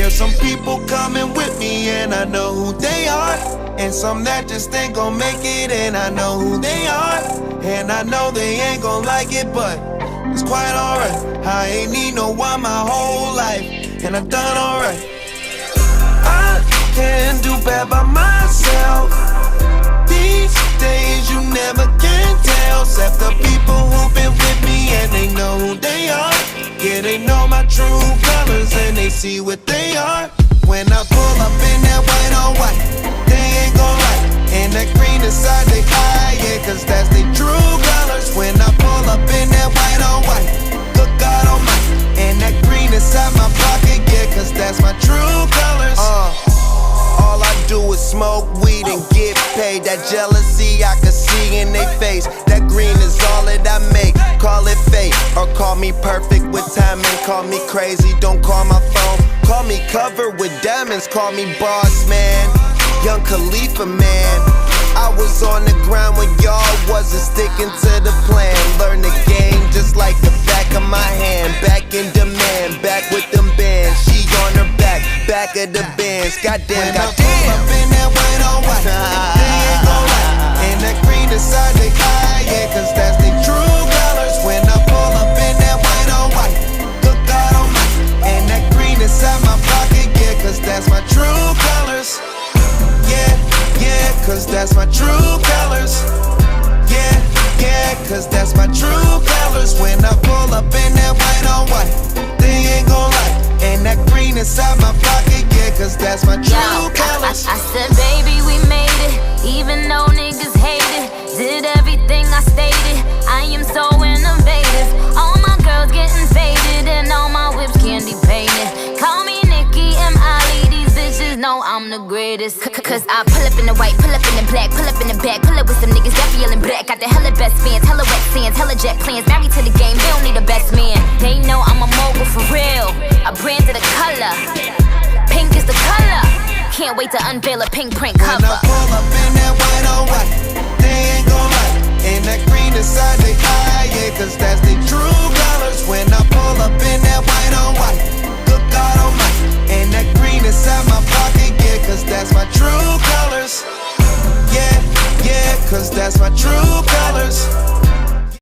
There's some people coming with me and I know who they are, and some that just ain't gon' make it and I know who they are, and I know they ain't gon' like it, but it's quite alright. I ain't need no one my whole life, and I've done alright. I can do bad by myself. These days you never can tell, except the people who've been with me and they know who they are. Yeah, they know my true colors and they see what they are. When I pull up in that white on white, they ain't gon' like. And that green inside they eye, yeah, cause that's they true colors. When I pull up in that white on white, good God almighty. And that green inside my pocket, yeah, cause that's my true colors. All I do is smoke weed and get paid. That jealousy I can see in they face. That green is all that I make. Call it fate or call me perfect with timing. Call me crazy, don't call my phone. Call me covered with diamonds. Call me boss man, Young Khalifa man. I was on the ground when y'all wasn't sticking to the plan. Learn the game just like the back of my hand. Back in demand, back with them bands. She on her back of the bands. Goddamn, goddamn. When I pull up in that white on white, they ain't gon' like. And that green inside they eye, yeah, cause that's they true colors. When I pull up in that white on white, good God almighty. And that green inside my pocket, yeah, cause that's my true colors. Yeah, cause that's my true colors. Yeah, cause that's my true colors. When I pull up in that white on white, they ain't gon' like. And that green inside my pocket, yeah, cause that's my true colors. I said, baby, we made it, even though niggas hate it. Did everything I stated, I am so innovative. All my girls getting faded, and all my whips candy painted. Call me Nicki and Ali, these bitches know I'm the greatest. Cause I pull up in the white, pull up in the black, pull up in the back, pull up with some niggas that feelin' black. Got the hella best fans, hella wet sands, hella jet plans. Married to the game, they don't need a best man. They know I'm a mogul for real. I branded a color, pink is the color. Can't wait to unveil a pink print cover. When I pull up in that white on white, they ain't gon' like. And that green inside they eye, yeah, cause that's the